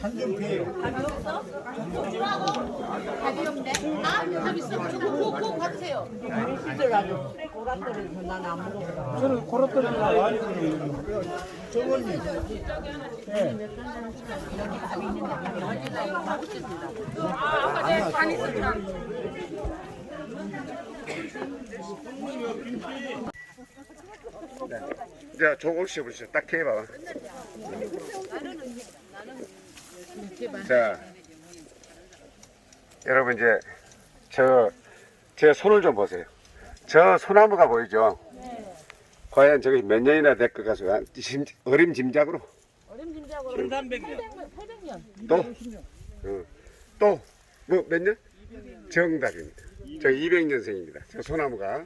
한좀 피해요. 가비용네. 좀 있어. 꼭 받으세요. 시들라도 술에 고라떨어서 난안 먹어. 저는 고라떨이가 많이 들어요. 정원님. 자, 조금씩 보시죠. 딱 해봐. 자, 여러분 이제 제 손을 좀 보세요. 저 소나무가 보이죠? 과연 저게 몇 년이나 될 것 같아요? 어림짐작으로. 어림짐작으로 1300년. 또 뭐 몇 년? 정답입니다. 저 200년생입니다. 저 소나무가.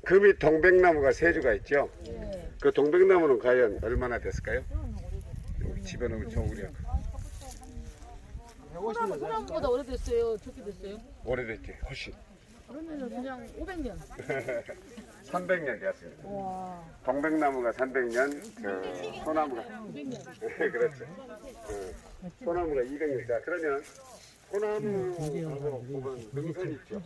그 밑 동백나무가 세 주가 있죠? 그 동백나무는 과연 얼마나 됐을까요? 여기 집어넣으면 좋으려. 소나무보다 오래됐어요. 좋게 됐어요. 오래됐지, 훨씬. 그러면 그냥 500년. 300년 되었습니다. 동백나무가 300년, 저 소나무가 200년. 그렇죠. 소나무가 200년. 자, 그러면 소나무하고 보면 능선 있죠.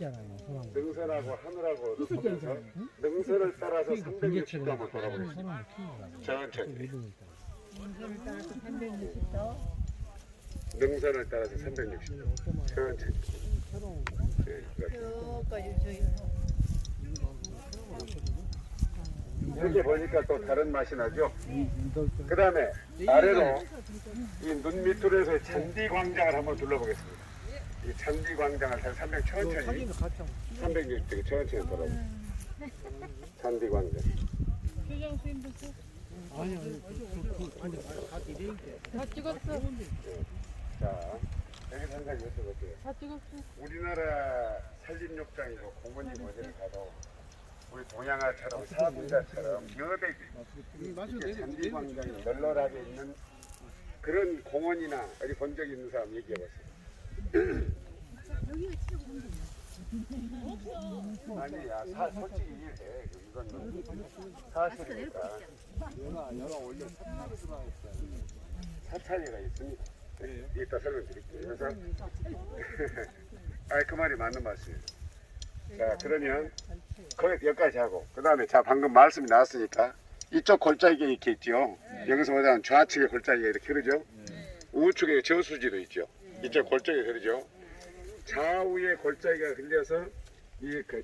능선하고 하늘하고 보면서 능선을 따라서 360도 한번 돌아보겠습니다. 천천히. 능선을 따라서 360도. 천천히. 네, 이렇게 보니까 또 다른 맛이 나죠. 그 다음에 아래로 이 눈 밑으로 해서 잔디광장을 한번 둘러보겠습니다. 이 잔디광장을 한 300 천천히 360도 천천히 돌아보세요. 잔디광장. 다 찍었어. 자, 여기 한 가지 여쭤볼게요. 다 찍었어. 우리나라 산림욕장이고 공원이 어디를 가도 우리 동양화처럼 사분자처럼 여백이 이렇게 잔디광장이 널널하게 있는 그런 공원이나 어디 본 적 있는 사람 얘기해보세요. 아니야, 솔직히 이해해. 이건 사실이니까. 사찰리가 있습니다. 이따 설명드릴게요. 그래서 그 말이 맞는 말씀이에요. 자, 그러면 여기까지 하고 그 다음에 자 방금 말씀이 나왔으니까 이쪽 골짜기가 이렇게 있죠. 여기서 보자면 좌측에 골짜기가 이렇게 흐르죠. 우측에 저수지도 있죠. 이쪽 골짜기가 흐르죠. 좌우에 골짜기가 흘려서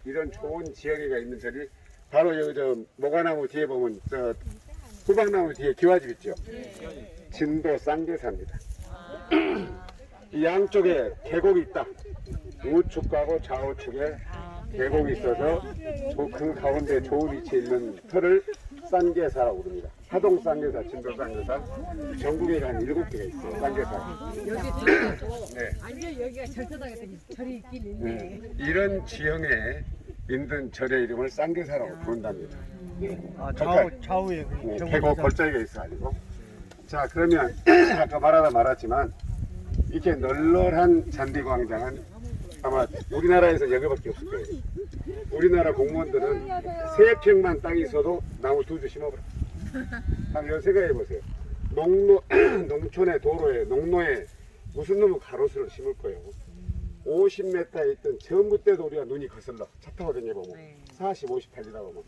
이런 좋은 지형이가 있는 절이 바로 여기 저 모가나무 뒤에 보면 저 수박나무 뒤에 기와집 있죠. 진도 쌍계사입니다. 이 양쪽에 계곡이 있다. 우측하고 좌우측에 계곡이 있어서 그 가운데 좋은 위치에 있는 터를 쌍계사라고 부릅니다. 하동 쌍계사, 진도 쌍계사, 전국에 한 7개가 있어요. 쌍계사. 여기 들어가서 네. 완전 여기가 절도당했더니 절이 있긴 있네. 이런 지형에 있는 절의 이름을 쌍계사라고 부른답니다. 좌우에 계곡 골짜기가 있어가지고. 자, 그러면 아까 말하다 말았지만 이렇게 널널한 잔디광장은 아마 우리나라에서 여기밖에 없을 거예요. 우리나라 공무원들은 3평만 땅이 있어도 나무 2주 심어버려. 한번 생각해 보세요. 농촌의 도로에 농로에 무슨 놈의 가로수를 심을 거예요. 50m에 있던 전부 때도 우리가 눈이 거슬러 차 타고 다녀보면 40, 50 달리다 보면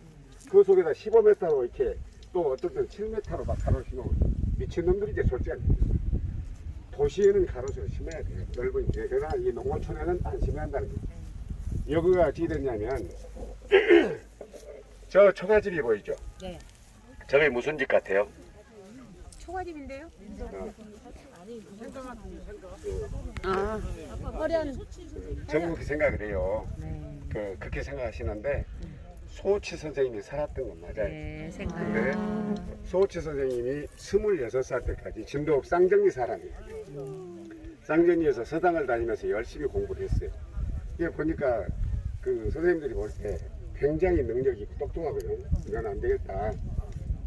그 속에다 15m로 이렇게 또 어떨 때는 7m로 막 가로를 심어버려. 미친놈들이 이제 솔직하게 도시에는 가로수를 심어야 돼요. 넓으니까. 그러나 이 농어촌에는 안 심어야 한다는 거예요. 여기가 어떻게 됐냐면 저 초가집이 보이죠? 네. 저게 무슨 집 같아요? 초가집인데요? 전국이 생각을 해요. 그렇게 생각하시는데 소치 선생님이 살았던 건 맞아요. 네, 생각. 근데 소치 선생님이 26살 때까지 진도읍 쌍정리 사람이에요. 쌍정리에서 서당을 다니면서 열심히 공부를 했어요. 이게 보니까 그 선생님들이 볼 때 굉장히 능력이 있고 똑똑하거든요. 이건 안 되겠다.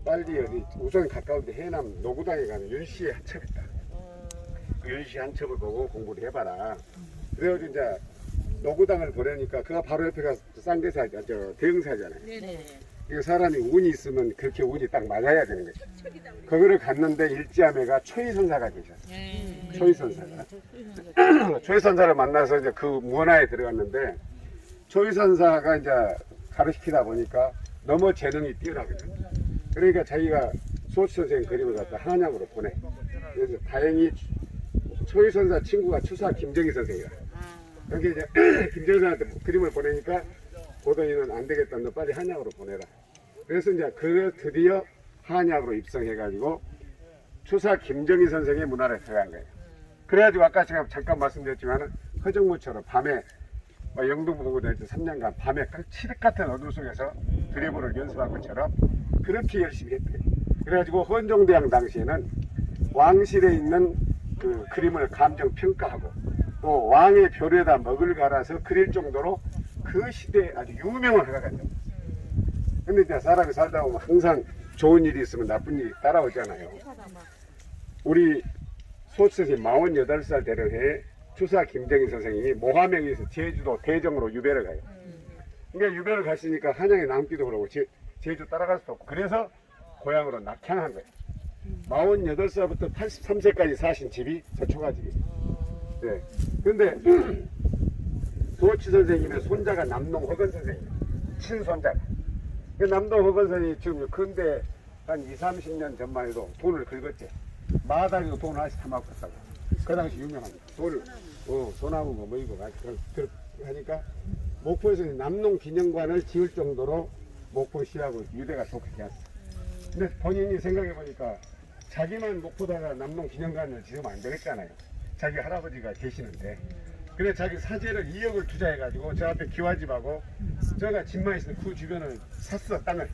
빨리 어디 우선 가까운데 해남 노구당에 가면 윤씨 한 첩 있다. 그 윤씨 한 첩을 보고 공부를 해봐라. 그래가지고 이제 노구당을 보내니까 그가 바로 옆에가 쌍계사, 저 대흥사잖아요. 네네. 이게 사람이 운이 있으면 그렇게 운이 딱 맞아야 되는 거죠. 그거를 갔는데 일지암애가 초이선사가 계셨어요. 초이선사가. 초이선사를 만나서 이제 그 문화에 들어갔는데 초이선사가 이제 가르치다 보니까 너무 재능이 뛰어나거든. 그러니까 자기가 소치 선생 그림을 갖다 한양으로 보내. 그래서 다행히 초이선사 친구가 추사 김정희 선생이야. 그렇게 이제 김정희 선생한테 그림을 보내니까 고등이는 안 되겠다. 너 빨리 한양으로 보내라. 그래서 이제 그 드디어 한양으로 입성해가지고 추사 김정희 선생의 문화를 들어간 거예요. 그래가지고 아까 제가 잠깐 말씀드렸지만은 허정무처럼 밤에 영등포 보고 다닐 때 3년간 밤에 칠흑 같은 어둠 속에서 드리블을 연습한 것처럼 그렇게 열심히 했대요. 그래가지고 헌종대왕 당시에는 왕실에 있는 그 그림을 감정 평가하고 또 왕의 묘에다 먹을 갈아서 그릴 정도로 그 시대에 아주 유명한 화가가 됐어요. 근데 이제 사람이 살다 보면 항상 좋은 일이 있으면 나쁜 일이 따라오잖아요. 우리 소치 선생님 48살 되는 해에 추사 김정희 선생님이 모하명에서 제주도 대정으로 유배를 가요. 그러니까 유배를 갔으니까 한양에 남기도 그러고 제주 따라갈 수도 없고 그래서 고향으로 낙향한 거예요. 48살부터 83세까지 사신 집이 저 초가집이. 네. 근데 소치 선생님의 손자가 남농 허건 선생님, 친손자가. 그 남농 허건 선생님이 지금 근대 한 20, 30년 전만 해도 돈을 긁었지. 마다리도 돈 하나씩 타먹고 갔다고. 그 당시 유명합니다. 돈을, 소나무 뭐 이거 하니까 목포에서 남농 기념관을 지을 정도로 목포시하고 유대가 좋게 되었어. 근데 본인이 생각해 보니까 자기만 목포다가 남농 기념관을 지으면 안 되겠잖아요. 자기 할아버지가 계시는데. 그래 자기 사재를 2억을 투자해가지고 저 앞에 기와집하고 저가 집만 있으면 그 주변을 샀어. 땅을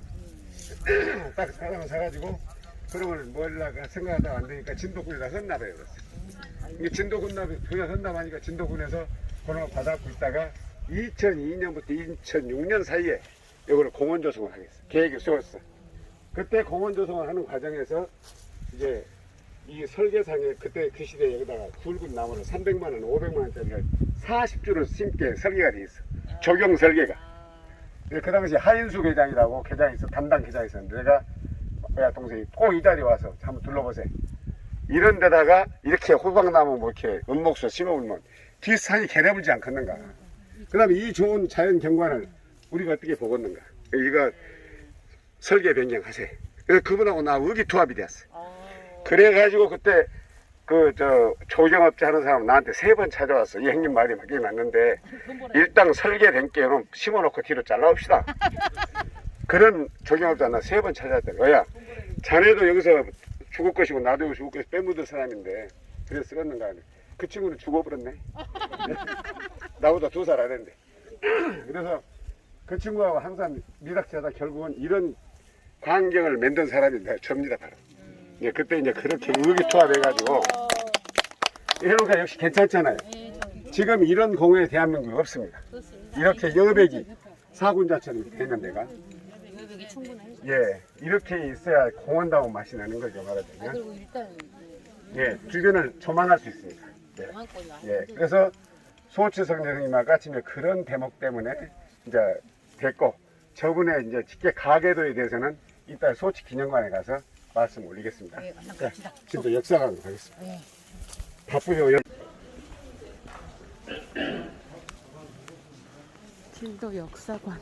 딱 땅을 사가지고 그러면 뭘라가 생각하다가 안 되니까 진도군에다 헌납해요. 이게 진도군납이 그냥 헌납하니까 진도군에서 그런 거 받아갖고 있다가 2002년부터 2006년 사이에 이거를 공원조성을 하겠어. 계획을 세웠어. 그때 공원조성을 하는 과정에서 이제 이 설계상에 그때 그 시대에 여기다가 굵은 나무를 300만원, 500만원짜리를 40주를 심게 설계가 돼 있어. 조경 설계가. 그 당시 하인수 계장이라고 계장이 있어. 담당 계장이 있었는데 내가 야 동생이 꼭 이 자리에 와서 한번 둘러보세요. 이런 데다가 이렇게 호박나무 뭐 이렇게 은목수 심어보면 뒷산이 개려불지 않겠는가. 그 다음에 이 좋은 자연 경관을 우리가 어떻게 보겠는가. 이거 설계 변경하세요. 그래서 그분하고 나 의기투합이 되었어. 그래가지고 그때 조경업자 하는 사람 나한테 3번 찾아왔어. 이 형님 말이 맞긴 맞는데 일단 설계된 게는 심어놓고 뒤로 잘라옵시다. 그런 조경업자 나 3번 찾아왔다. 야 자네도 여기서 죽을 것이고 나도 여기 죽을 것이고 빼묻을 사람인데 그래서 쓰겠는가. 그 친구는 죽어버렸네. 나보다 2살 아래인데. 그래서 그 친구하고 항상 미닥치하다 결국은 이런 환경을 만든 사람이 접니다 바로. 예, 그때 이제 그렇게 의기투합해가지고 해놓으니까 역시 괜찮잖아요. 지금 이런 공원에 대한민국에 없습니다. 이렇게 여백이 사군자처럼 되는 데가 예 이렇게 있어야 공원다운 맛이 나는 거죠 말하자면. 그리고 일단 예 주변을 조망할 수 있습니다. 예 그래서 소치성 선생님 아까침에 그런 대목 때문에 이제 됐고 저분의 이제 직계 가계도에 대해서는 이따 소치 기념관에 가서 말씀 올리겠습니다. 네, 갑시다. 지금도 역사관으로 가겠습니다. 네. 바쁘요. 진도 역사관.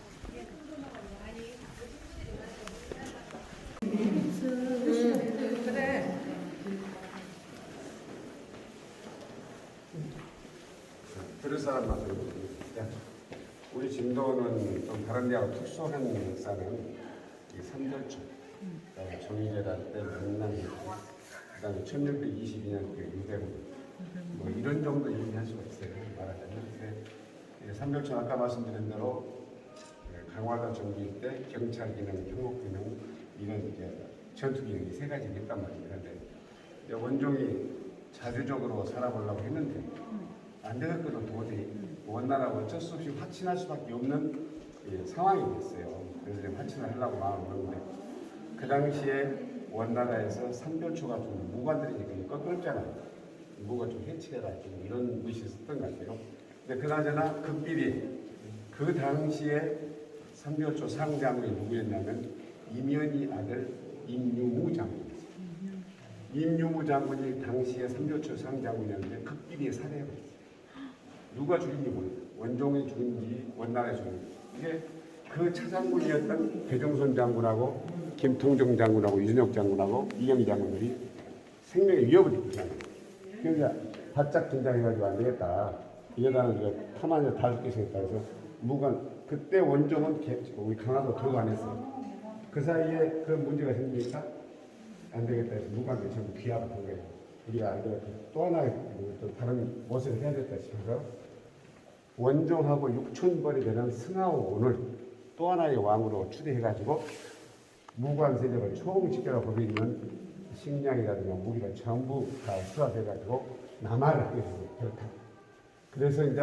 들을 사람만 들어보겠습니다. 우리 진도는 좀 다른 데하고 특수한 역사는 이 삼절초, 정의재단 때 만난 그다음에 1622년 때 유대군 뭐 이런 정도 얘기할 수가 있어요. 말하자면 삼절초 아까 말씀드린 대로 강화도 정비 때 경찰 기능, 형목 기능 이런 이제 전투 기능이 3가지 있단 말입니다. 근데 원종이 자주적으로 살아보려고 했는데 안 되겠거든. 도저히 원나라고 어쩔 수 없이 화친할 수밖에 없는 상황이 됐어요. 그래서 화친을 하려고 마음을 먹는데 그 당시에 원나라에서 삼별초가 좀 무관들이니까 꺾었잖아요. 무가 좀 해치해라 이런 뜻이 있었던 것 같아요. 근데 그나저나 극비리 그 당시에 삼별초 상장군이 누구였냐면 임현희 아들 임유무 장군이었어요. 임유무 장군이 당시에 삼별초 상장군이었는데 극비리에 살해해버렸어요. 누가 죽인지 모르겠어요. 원종이 죽인지 원나라에 죽인지. 이게 그 차장군이었던 배종선 장군하고 김통정 장군하고 유진혁 장군하고 이경희 장군들이 생명의 위협을 느끼잖아요. 그러니까 바짝 긴장해가지고 안 되겠다. 이러다는 우리가 타만에 다 죽게 생겼다 해서 무관 그때 원종은 우리 강화도 도로 안 했어요. 그 사이에 그런 문제가 생기니까 안 되겠다 해서 무관들 전부 귀합을 한 거예요. 우리가 안 되겠다. 또 하나의 또 다른 무엇을 해야 됐다 싶어서 원종하고 6,000벌이 되는 승하원을 또 하나의 왕으로 추대해가지고 무관 세력을 총집결하고 거기 있는 식량이라든가 무기를 전부 다 수합해가지고 남하를 하게 되었다. 그래서 이제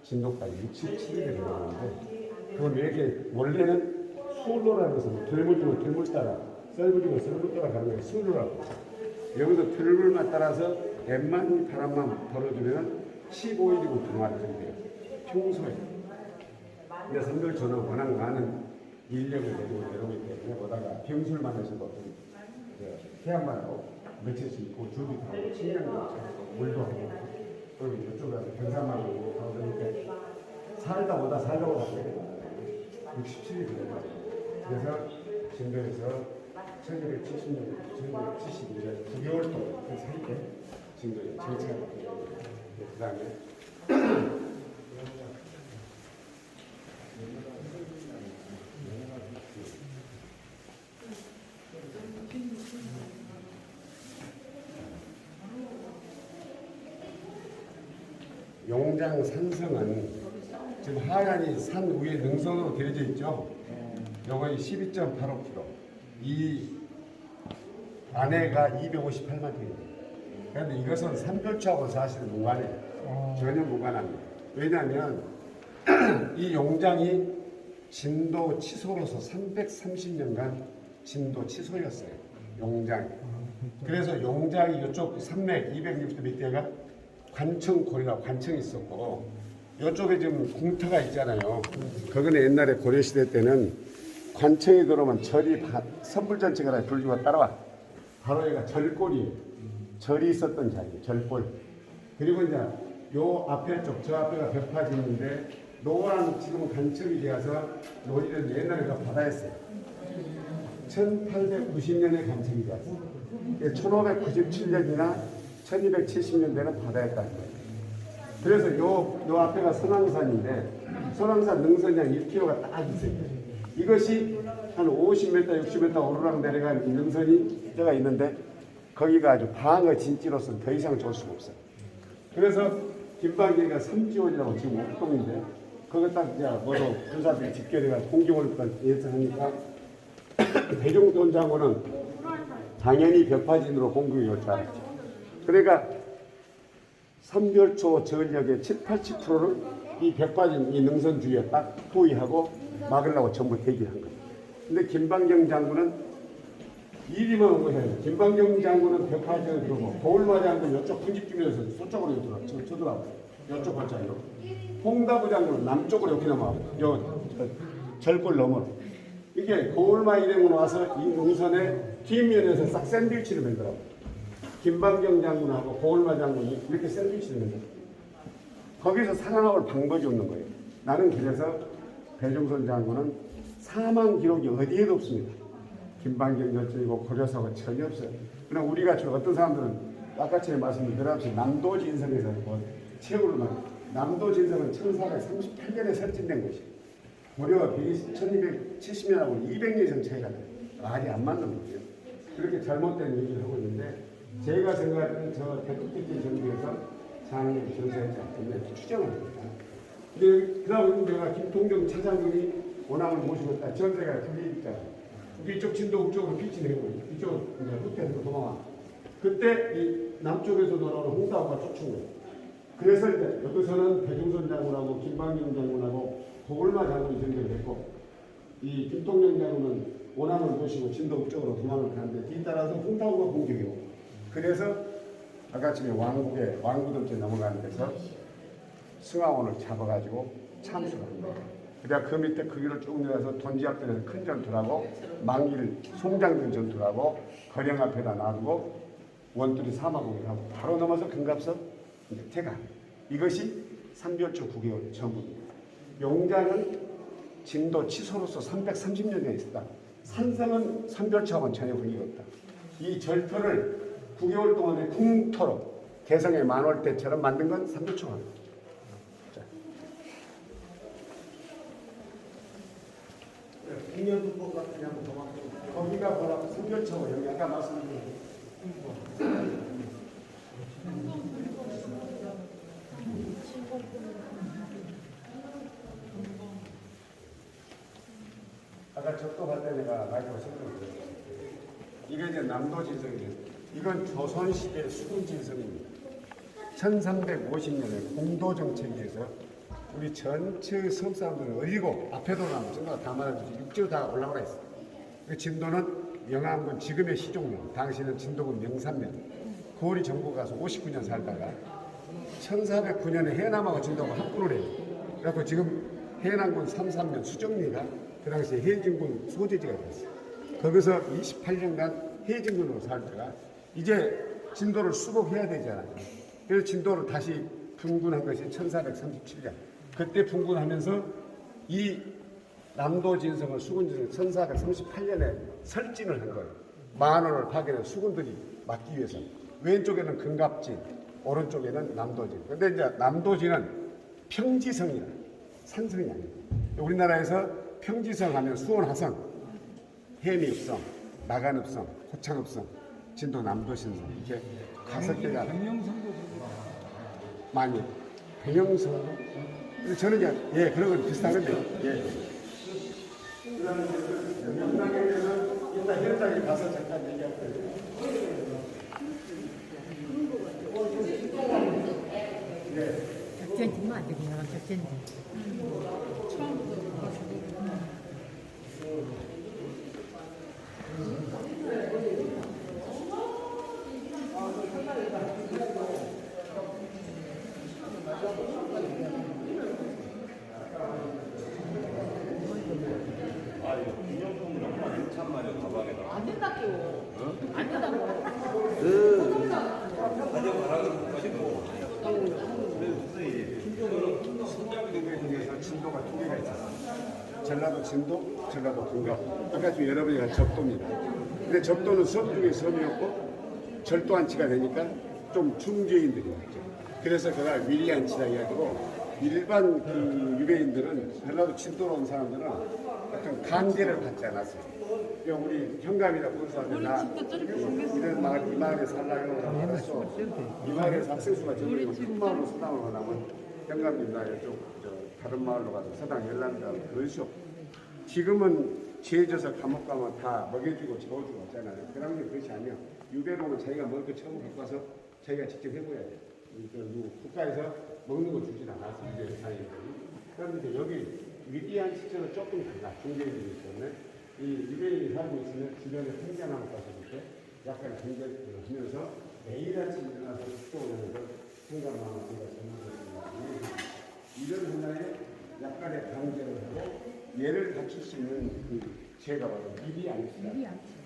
진도까지 67일이 되었는데 그걸 왜 이렇게 원래는 수로라고 해서 들물지고 들물 따라 썰물지고 썰물 따라 가는 게 수로라고 여기서 들물만 따라서 웬만한 바람만 벌어주면 15일이고 동화를 된대요. 평소에. 근데 삼별초는 워낙 많은 인력을 내고 내려오기 때문에 오다가 병술만 해서도 해안바다로 며칠씩 있고 줄도 타고 식량도 찾고 물도 하고 그리고 이쪽에 가서 경산만 하고 그러니까 살다 오다 67일이 되는 그래서 진도에서 1970년, 1972년 9개월 동안 그 사이에 진도에 정착을 하게 됩니다. 그 다음에 용장 산성은 지금 하얀이 산 위에 능선으로 되어져 있죠. 요거 12.85km. 이 안에가 258만 평입니다. 그런데 이것은 삼별초하고 사실은 무관해요. 전혀 무관합니다. 왜냐하면 이 용장이 진도 치소로서 330년간 진도 치소였어요. 용장이. 그래서 용장이 이쪽 산맥 260m가 관청고리라고 관청이 있었고 이쪽에 지금 궁터가 있잖아요. 거기는 옛날에 고려시대 때는 관청이 들어오면 절이 선불전체가 불주가 따라와. 바로 여기가 절골이에요. 절이 있었던 자리예요. 절골. 그리고 이제 요 앞에 쪽, 저 앞에가 벽파지인데 노란 지금은 관청이 되어서 논의는 옛날에 그 바다였어요. 1890년에 관청이 되었어요. 1597년이나 1270년대는 바다였다는 거예요. 그래서 요 앞에가 선왕산인데 선왕산 능선이 한 1km가 딱 있어요. 이것이 한 50m, 60m 오르락 내려간 이 능선이 때가 있는데 거기가 아주 방어 진지로서는 더 이상 좋을 수가 없어요. 그래서 김방기가 삼지원이라고 지금 옥동인데 거기 딱 이제 뭐로 군사들이 집결해가지고 공격을 예상하니까 배종돈 장군은 당연히 벽파진으로 공격이 올 줄 알았죠. 그러니까 삼별초 전력의 7, 80%를 이 벽파진 이 능선 주위에 딱 포위하고 막으려고 전부 대기한 거예요. 근데 김방경 장군은 일이만 온 거예요. 김방경 장군은 벽파진을 들어오고 고을마 장군은 이쪽 군집중에서 서쪽으로 쳐들어가고 이쪽 골짜기로 홍다부 장군은 남쪽으로 이렇게 넘어가고 절골 넘어. 이게 고을마 일행으로 와서 이 능선의 뒷면에서 싹 샌드위치를 만들어. 김방경 장군하고 고을마 장군이 이렇게 샌드위치를 만들어. 거기서 살아나올 방법이 없는 거예요. 나는 그래서 배종선 장군은 사망 기록이 어디에도 없습니다. 김방경 절정이고 고려사가 전혀 없어요. 그러나 우리가 어떤 사람들은 아까 전에 말씀드린 남도진성에서 책으로 말 남도진성은 1438년에 설진된 것이에요. 고려 1270년하고 200년 이상 차이가 나요. 말이 안 맞는 거예요. 그렇게 잘못된 얘기를 하고 있는데 제가 생각할 때는 저 대통령 정부에서 장을 전세하지 않기 추정을 합니다. 근데 그다음 내가 김통정 차장군이 원앙을 모시고 있다. 전세가 둘이 있잖아요. 이쪽 진도 쪽으로 빛이 내고 이쪽 흑태에서 도망와. 그때 이 남쪽에서 돌아오는 홍다우가 쫓은 거예요. 그래서 이제 여기서는 배종선 장군하고 김방경 장군하고 고을마 장군이 전쟁을 했고 이 김통정 장군은 원앙을 모시고 진도 북쪽으로 도망을 가는데 뒤따라서 홍다우가 공격이고 그래서 아까쯤에 왕구덤째 넘어가는 데서 승하원을 잡아가지고 참수를 한 거예요. 그다음 그 밑에 그 위로 쭉 내려서 돈지압전에서 큰 전투라고 망일 송장전 전투라고 거령 앞에다 놔두고 원투리 사마공을 하고 바로 넘어서 금갑선 이제 태가 이것이 삼별초 9개월 전부입니다. 용자는 진도 치소로서 330년에 있었다. 산성은 삼별초하고는 전혀 관계가 없다. 이 절터를 9개월 동안의 궁토로 개성의 만월 때처럼 만든 건 삼별초가. 공연도법 같은 게 한번 더 만들어. 거기가 뭐라 삼별초가 여기 아까 말씀드린 아까 접촉할 때 내가 마이크로 설명드렸어요. 이게 이제 남도진성이에요. 이건 조선시대 수군진성입니다. 1350년에 공도정책에서 우리 전체 섬 사람들은 어리고 앞에도 나면 전부 다 말해주지 육지로 다 올라오라 했어요. 그 진도는 영암군 지금의 시종면, 당시는 진도군 명산면, 고을이 정부 가서 59년 살다가 1409년에 해남하고 진도가 합군을 해요. 그래서 지금 해남군 33면 수정리가 그 당시에 해진군 소재지가 됐어요. 거기서 28년간 해진군으로 살다가 이제 진도를 수복해야 되잖아요. 그래서 진도를 다시 분군한 것이 1437년. 그때 분군하면서 이 남도진성을 수군진성 1438년에 설진을 한 거예요. 만원을 파괴된 수군들이 막기 위해서. 왼쪽에는 금갑진, 오른쪽에는 남도진. 근데 이제 남도진은 평지성이라 산성이 아니에요. 우리나라에서 평지성 하면 수원 화성, 해미읍성, 나간읍성, 고창읍성, 진도 남도신성 이렇게 5개가 많이 병영성도 저는 예 그런 건 비슷한 건데요. 예. 그다음에 명당에는 이따 현장에 가서 잠깐 얘기할 거예요. 작전지만 안 되고요. 작전지. 안 된다고. 안 된다고. 중에서 진도가 2개가 있었어요. 전라도 진도, 전라도 금갑. 아까 지금 여러분이 간 접도입니다. 근데 접도는 섬 중에 섬이었고 절도 안치가 되니까 좀 중죄인들이 왔죠. 그래서 그걸 위리안치라 해가지고 일반 그 유배인들은 전라도 진도로 온 사람들은 어떤 강제를 받지 않았어요. 우리 현감이나 본사한테 나 이런 마을, 이 마을에 살라고 알았어. 이 마을에서 학생수가 적으면 큰 마을로 서당을 원하면 현감님 나 이쪽 다른 마을로 가서 서당 열람이라고 그러시오. 지금은 죄져서 감옥 가면 다 먹여주고 재워주고 하잖아요. 그 당시에 그것이 아니야. 유배로는 자기가 먹을 거 처음 갖고 와서 자기가 직접 해보야 돼. 국가에서 먹는 거 주진 않았어. 유배 사이에서는. 그런데 여기 위대한 시절은 조금 달라. 중개인들이 때문에. 이 유배인이 살고 있으면 주변에 생겨나는 것부터 약간 경계를 하면서 매일 아침 일어나서 축도를 하면서 생각나는 제가 전문적입니다. 이런 하나의 약간의 강제를 하고 얘를 갖출 수 있는 그 죄가 바로 미리 안치다. 미리 안치.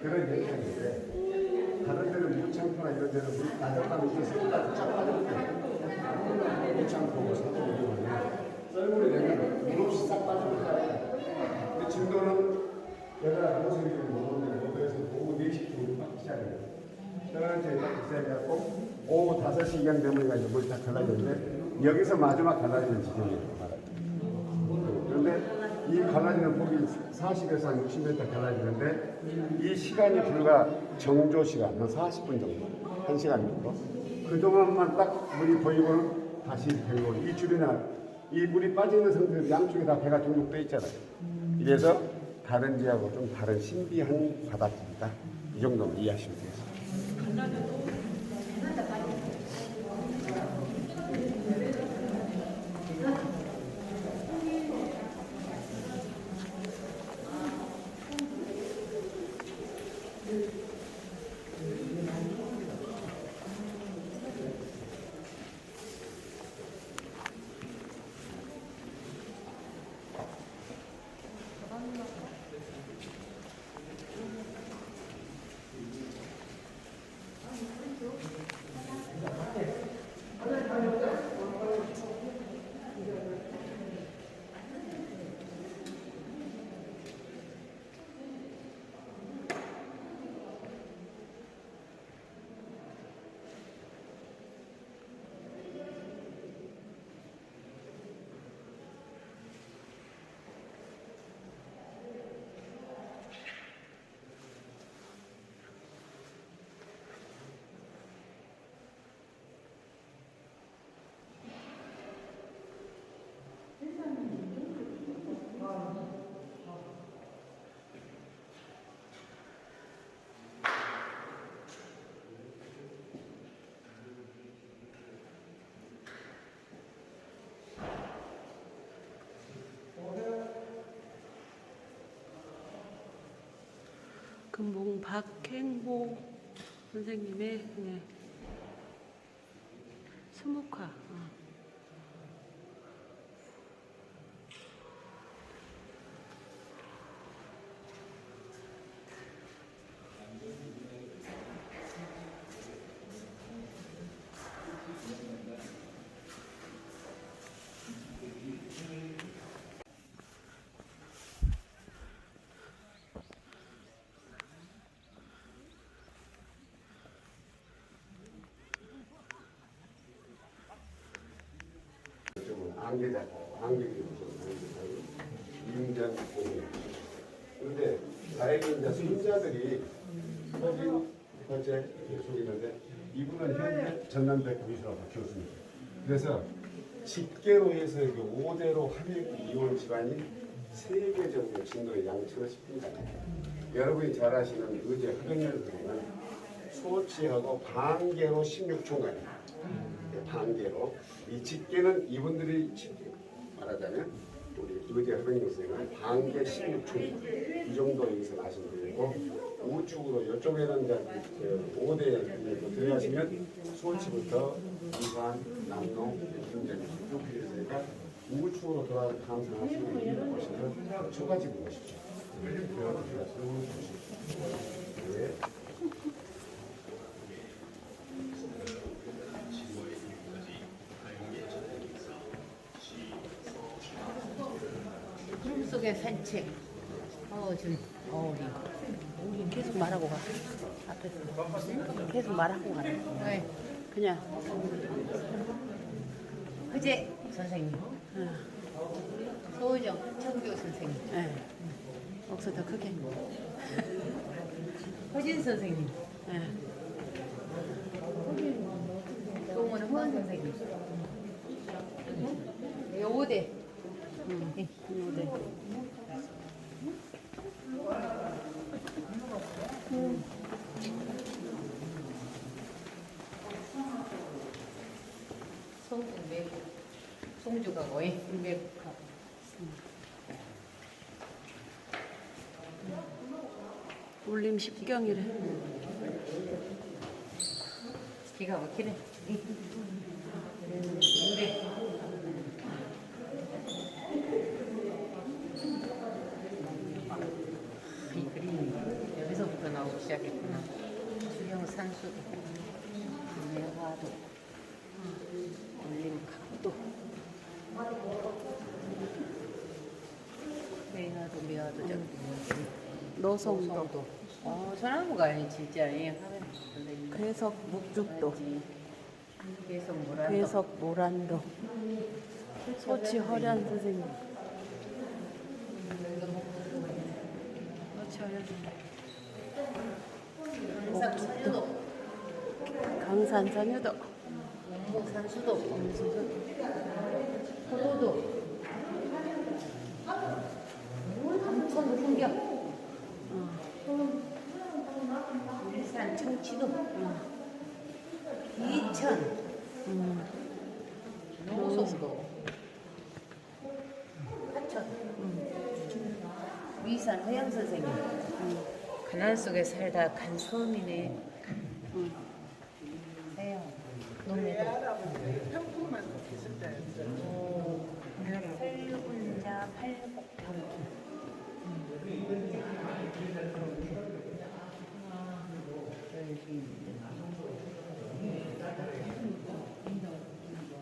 그런 현상인데 다른 데는 무창포나 이런 데는 물이 낮았다면 이게 썰물이 쫙 빠져요. 무창포고 사고 이런 거는 썰물이 되면 물 없이 싹 빠져요. 근데 진도는 내가 모습이 먹었는데 그래서 오후 4시부터 막 시작해요. 천천히 딱 시작해갖고 오후 5시경 되면 이제 물이 다 갈라지는데 여기서 마지막 갈라지는 지점이에요. 그런데 이 갈라지는 폭이 40에서 한 60m 갈라지는데 이 시간이 불과 정조 시간, 한 40분 정도, 1시간 정도. 그동안만 딱 물이 보이고는 다시 되고 이 줄이나 이 물이 빠지는 상태에서 양쪽에 다 배가 등록돼 있잖아요. 이래서 다른 지하고 좀 다른 신비한 바닷길이다. 이 정도는 이해하시면 되겠습니다. 금봉 박행보 선생님의 수묵화. 안개자, 안개기 임전 그런데 다행히 이제 손자들이 서진 번째 계속 있는데 이분은 현재 전남대학교 미술학과 교수입니다. 그래서 직계로 해서 5대로 합의 이혼 집안이 3개 정도 진도의 양측을 씁니다. 여러분이 잘 아시는 의제 흑연열은 소치하고 반계로 16총괄입니다. 반계로 이 직계는 이분들이 말하자면 우리 의대 허병 선생은 반계 16총 이 정도 여기서 나시면 되고 우측으로 이쪽에는 이제 5대 들어가시면 소치부터 이산, 남농, 김전 이렇게 있으니까 우측으로 돌아서 감상하시면 보시면 초가집을 보십시오. 네. 구름 속의 산책. 우리 계속 말하고 가. 앞에서 계속 말하고 가네. 네. 그냥. 허재 선생님. 소은영 청교 선생님. 네. 목소리 더 크게. 허진 선생님. 네. 동호는 허은 선생님. 네, 5대. 네. 송주 매국. 송주가 뭐예? 매국하고. 울림 십경이래. 기가 막히네. 이 그림이 여기서부터 나오기 시작했구나. 주형 산수도, 매화도, 올림 각도, 매화도 저기 노송도. 소나무가 진짜 선생님. 괴석 묵죽도, 계속 모란도, 소치 허련 선생님. 강산선유도, 강산선유도, 산수도, 포도도, 감천 풍경, 일산 청치도, 이천, 노송도, 하천, 위산 허영 선생님. 가난 속에 살다 간 처음이네. 해요. 노래도. 설군자 팔복경.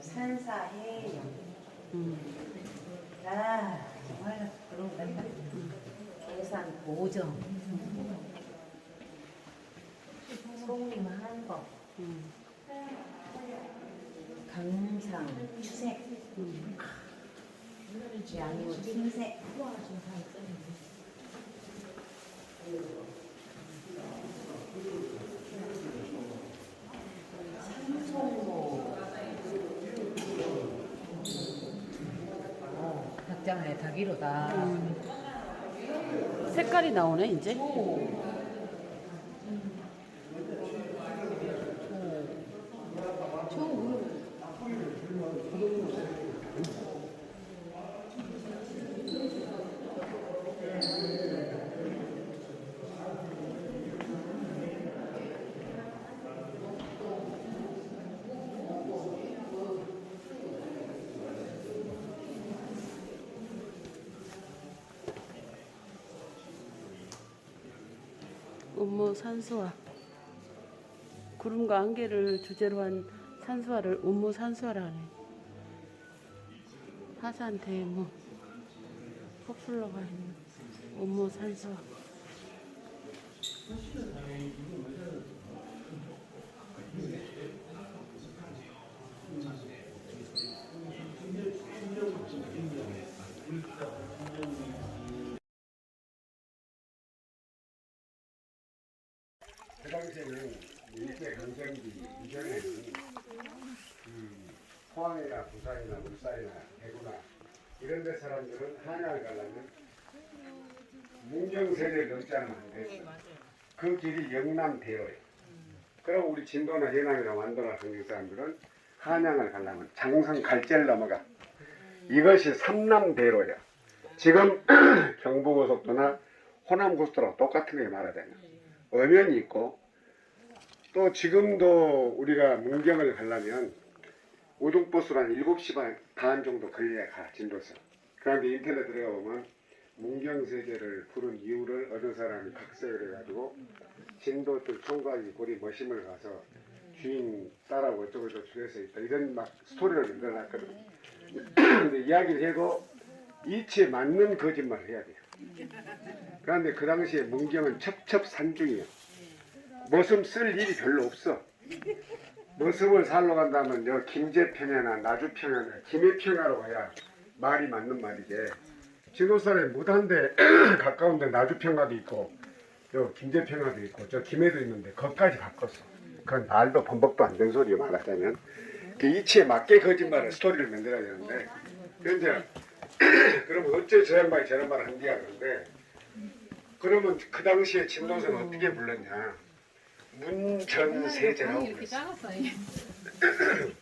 산사해요. 아, 정말 그런 거 같다. 계산 보정. 송림 한법. 강상 추색. 양유 팅색. 산송모. 닭장에 닭이로다. 색깔이 나오네 이제. 음모 산수화. 구름과 안개를 주제로 한 산수화를 음모 산수화라 하네. 화산 대모 포플러가 있는 음모 산수화. 그 당시에는 일제 강점기 이전에는 포항이나 부산이나 울산이나 대구나 이런 데 사람들은 한양을 가려면 문경세제를 넘지 않으면 안 됐어. 그 길이 영남대로예요. 그럼 우리 진도나 해남이나 완도나 경기 사람들은 한양을 가려면 장성 갈제를 넘어가. 이것이 삼남대로야. 지금 경부고속도나 호남고속도랑 똑같은 게 말하자면 엄연히 있고, 또 지금도 우리가 문경을 가려면 우등버스로 한 7시 반 정도 걸려야 가, 진도서. 그런데 인터넷 들어가 보면 문경세제를 부른 이유를 어느 사람이 각색을 해가지고 진도들 총각이 고리 머심을 가서 주인 딸하고 어쩌고저쩌고 줄에서 있다, 이런 막 스토리를 만들어놨거든. 근데 이야기를 해도 이치에 맞는 거짓말을 해야 돼요. 그런데 그 당시에 문경은 첩첩산중이에요. 머슴 쓸 일이 별로 없어. 머슴을 살러 간다면 여 김제평야나 나주평야나 김해평야로 가야 말이 맞는 말이지. 진도산에 무단데 가까운데 나주평야도 있고 여 김제평야도 있고 저 김해도 있는데 거기까지 바꿨어. 그건 말도 범벅도 안 된 소리요, 말하자면. 그 이치에 맞게 거짓말을 스토리를 만들어야 되는데, 그런데 그럼 어째 저 양반이 저런 말을 한디야. 그런데 그러면 그 당시에 진도선 어떻게 불렀냐? 문전세제라고 불렀어.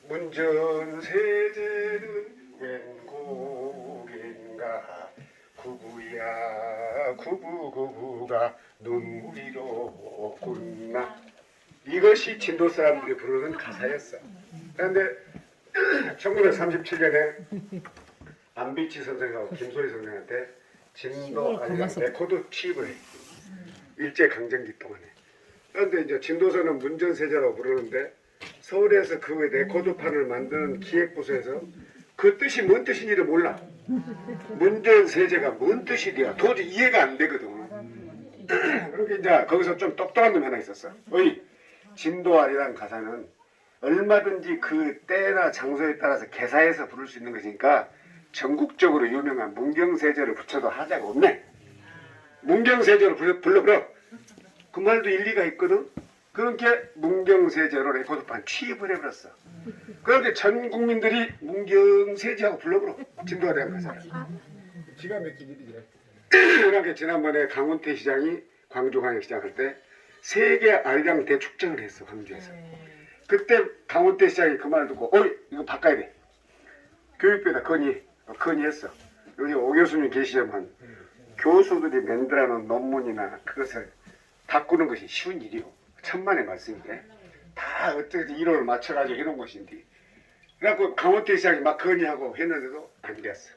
문전세제는 웬 곡인가, 구구야 구부구부가 눈물이로 굴나. 이것이 진도 사람들이 부르는 가사였어. 그런데 1937년에 안비치 선생하고 김소희 선생한테 진도 아니 레코드 취입을 해. 일제강점기 동안에. 그런데 이제 진도서는 문전세제라고 부르는데 서울에서 그 레코드판을 만드는 기획부서에서 그 뜻이 뭔 뜻인지를 몰라. 문전세제가 뭔 뜻이랴 도저히 이해가 안 되거든. 그러니까 이제 거기서 좀 똑똑한 놈 하나 있었어. 어이, 진도아리라는 가사는 얼마든지 그 때나 장소에 따라서 개사해서 부를 수 있는 것이니까 전국적으로 유명한 문경세제를 붙여도 하자가 없네. 문경세제로 불러버려. 그 말도 일리가 있거든. 그렇게 문경세제로 레코드판 취입을 해버렸어. 그런데 전 국민들이 문경세제하고 불러버려. 진도아리라는 가사를. 기가 막힌 일이죠. 그러니까 지난번에 강원태 시장이 광주광역시장 할 때 세계 아리랑 대축제를 했어. 광주에서. 그때 강원태 시장이 그 말을 듣고 어이 이거 바꿔야 돼. 교육부에다 건의했어. 여기 오 교수님 계시지만 교수들이 만들어놓은 논문이나 그것을 바꾸는 것이 쉬운 일이요. 천만의 말씀인데 다 어떻게 이론을 맞춰가지고 해놓은 것인데 그래갖고 강원태 시장이 막 건의하고 했는데도 안 됐어.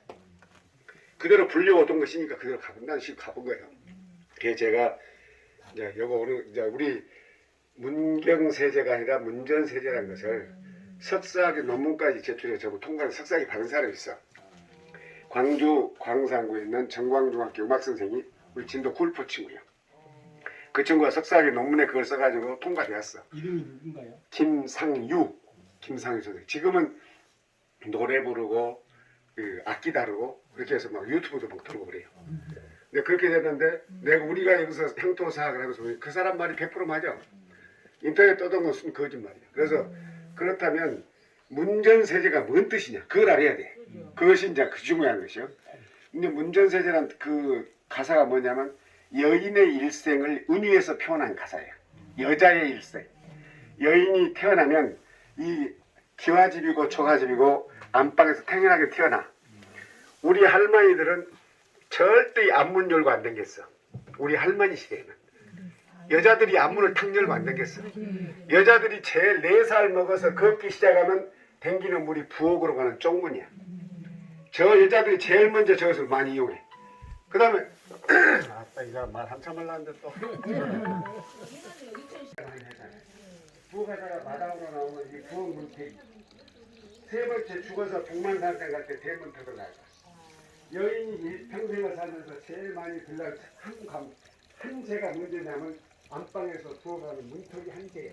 그대로 불려오던 것이니까 그대로 가본다는 식으로 가본 거예요. 그래서 제가 이제 요거 오늘 이제 우리 문경세제가 아니라 문전세제라는 것을 석사학위 논문까지 제출해 전부 통과해서 석사학위 받은 사람이 있어. 광주 광산구에 있는 정광중학교 음악 선생이 우리 진도 굴포 친구야. 그 친구가 석사학위 논문에 그걸 써가지고 통과되었어. 이름이 누군가요? 김상유 선생. 지금은 노래 부르고 그 악기 다루고 그렇게 해서 막 유튜브도 막 들고 그래요. 근데 그렇게 됐는데 내가 우리가 여기서 향토사학을 하면서 그 사람 말이 100% 맞아. 인터넷 떠던 것은 거짓말이야. 그래서 그렇다면 문전세제가 뭔 뜻이냐 그걸 알아야 돼. 그것이 이제 그 중요한 것이요. 근데 문전세제란 그 가사가 뭐냐면 여인의 일생을 은유해서 표현한 가사예요. 여자의 일생. 여인이 태어나면 이 기와집이고 초가집이고 안방에서 태연하게 태어나. 우리 할머니들은 절대 앞문 열고 안 댕겼어. 우리 할머니 시대에는. 여자들이 앞문을 탁 열고 안 댕겼어. 여자들이 제일 4살 먹어서 걷기 시작하면 댕기는 물이 부엌으로 가는 쪽문이야. 저 여자들이 제일 먼저 저것을 많이 이용해. 그 다음에 아따 이거 말 한참 하려는데 또 부엌에다가 마당으로 나오면 이 부엌 문택이 세 번째 죽어서 백만산생 갈 때 대문턱을 나가. 여인이 평생을 살면서 제일 많이 들날 한 재가 문제냐면 안방에서 부엌하는 문턱이 한 재예요.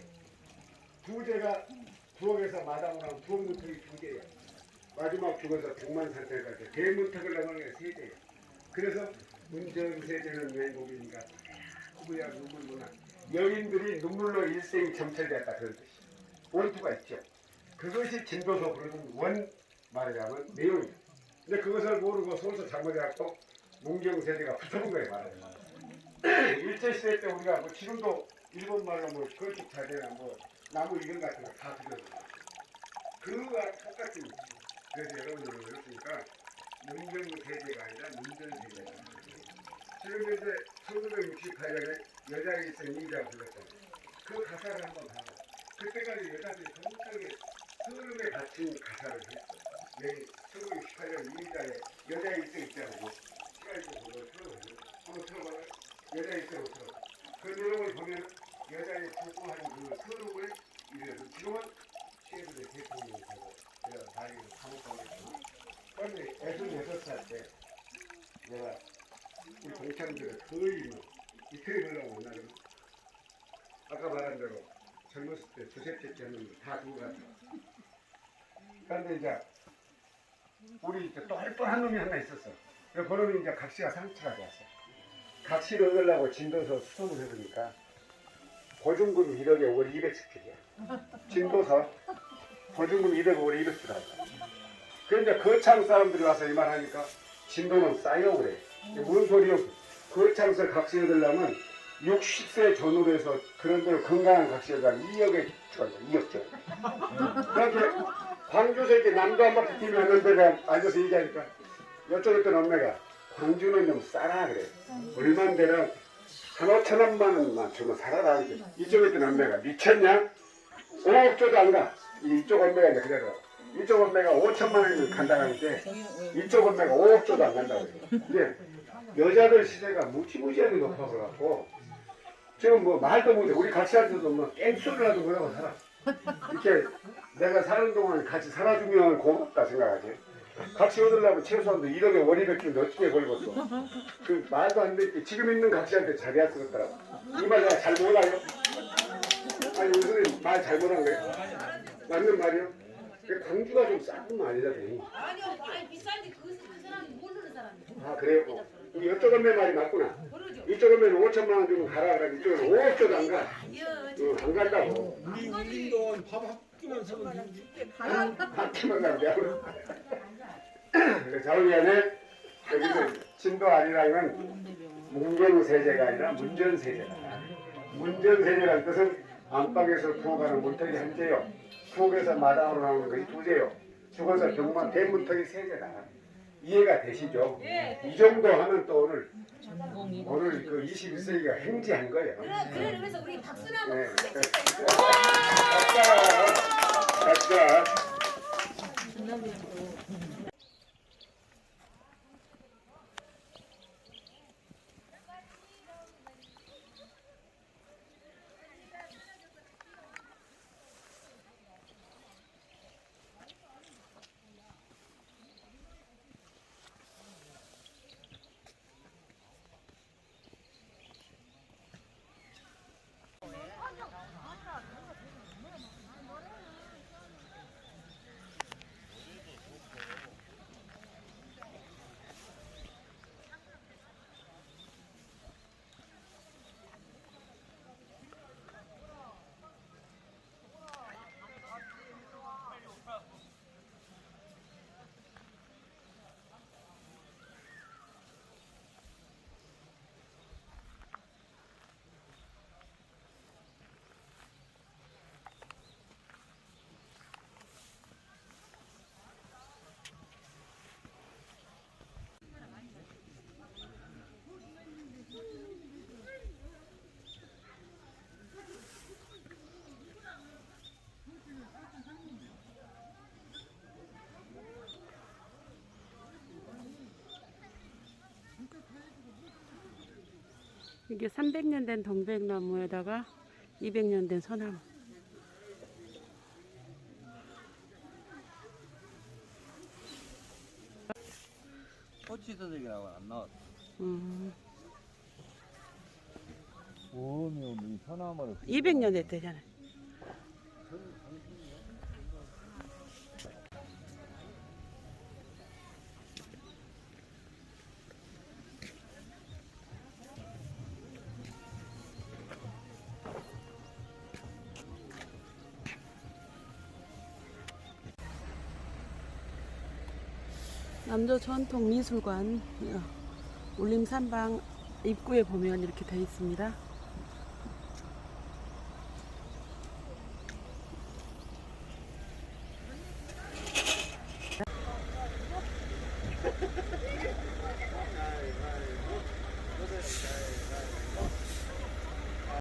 두 재가 부엌에서 마당으로 하면 부엌 문턱이 2개예요. 마지막 죽어서 백만산생 갈 때 대문턱을 나가는 게 3재예요. 그래서 문전세제는 맹곡인가 후부야 눈물구나. 여인들이 눈물로 일생이 점철되었다 그런 뜻이 원투가 있죠. 그것이 진도서 부르는 원 말하자면 내용이에요. 근데 그것을 모르고 서울서 잘못해갖고 문경세제가 붙여본 거예요 말하자면. 일제시대 때 우리가 뭐 지금도 일본말로 뭐 건축 자재나 뭐 나무 이런 같은 거 다 들여서 그거와 똑같은 거지. 그래서 여러분들은 그렇으니까 문경세제가 아니라 문전세제다. 지금 현재 1968년에 여자의 일생 이자가 불렀잖아요. 그 가사를 한번 봐봐. 그때까지 여자들이 정확하게 흐름에 갇힌 가사를 했어. 내일 1968년 이자에 여자의 일생 있잖아요. 시간이 좀 보고 틀어봐요. 한번 틀어봐요. 여자의 일생을 틀어봐. 그 내용을 보면 여자의 불공하는 그 흐름을 이래서 지금은 최근에 대통령이 되고 제가 다행히 감옥 가고 있지만 그런데 66살 때 내가 우리 동창들을 거의 뭐 이틀이 걸려고 만나거든. 아까 말한 대로 젊었을 때 두셋째 때는 다 죽어갔어. 그런데 이제 우리 이제 또 뻔한 놈이 하나 있었어. 그 놈이 이제 각시가 상처가 되었어. 각시를 얻으려고 진도서 수송을 해보니까 보증금 1억에 월 200씩 들이야. 진도서 보증금 200억 월 200씩 들어가. 그런데 거창 사람들이 와서 이 말 하니까 진도는 쌓여 그래. 무슨 소리요? 거창서 각시 얻으려면 60세 전후로 해서 그런 대로 건강한 각시가 2억에 추가해요. 2억짜리. 그렇게 광주에서 이렇게 남도 한 바퀴 뛰면 왔는데 앉아서 얘기하니까 여쭤 했던 엄마가 광주는 좀 싸라 그래. 얼마인데는 한 5천원만 원만 주면 살아라. 이쪽에 있던 엄마가 미쳤냐? 5억 줘도 안 가. 이쪽 엄마가 이제 그래도 이쪽 엄마가 5천만 원이면 간다고 하는데 이쪽 엄마가 5억 줘도 안 간다고 그래. 근데 여자들 시세가 무지무지하게 높아서 갖고 지금 뭐 말도 못해. 우리 같이 할 때도 뭐 깽소리라도 그러고 살아. 이렇게 내가 사는 동안 같이 살아주면 고맙다 생각하지. 같이 얻으려면 최소한도 1억에 월 200쯤 어떻게 벌겠어. 그 말도 안 돼. 지금 있는 각시한테 자기가 쓰겠더라고. 이 말 내가 잘 몰라요? 아니 우리 선생님 말 잘못한 거예요? 맞는 말이요? 광주가 좀 싼 말이잖아요. 아니요, 아니 비싼지 그 사람이 모르는 사람이에요. 아 그래요? 이쪽 엄마 말이 맞구나. 모르죠. 이쪽 엄마는 5천만 원 주고 가라 그래. 이쪽은 5억조도 안 가. 아니요, 안 간다고. 우리 운동원 밥한 끼만 사면 한 끼만 가면 돼. 자우리안에 여기서 진도 아리랑은 문경세제가 아니라 문전세제다. 문전세제라는 뜻은 안방에서 부엌하는 문턱이 한제요. 부엌에서 마당으로 나오는 것이 두제요. 죽어서 병만 대문턱이 세제다. 이해가 되시죠? 이 정도 하면 또 오늘 그 21세기가 행지한 거예요. 그래 그래서 우리 박수나 한번 네. 크게 칠까요? 각자 이게 300년 된 동백나무에다가 200년 된 소나무. 꼬치도둑이라고 안 나왔어. 오면 이 소나무를 200년 됐대잖아. 남도 전통미술관 울림산방 입구에 보면 이렇게 되어 있습니다.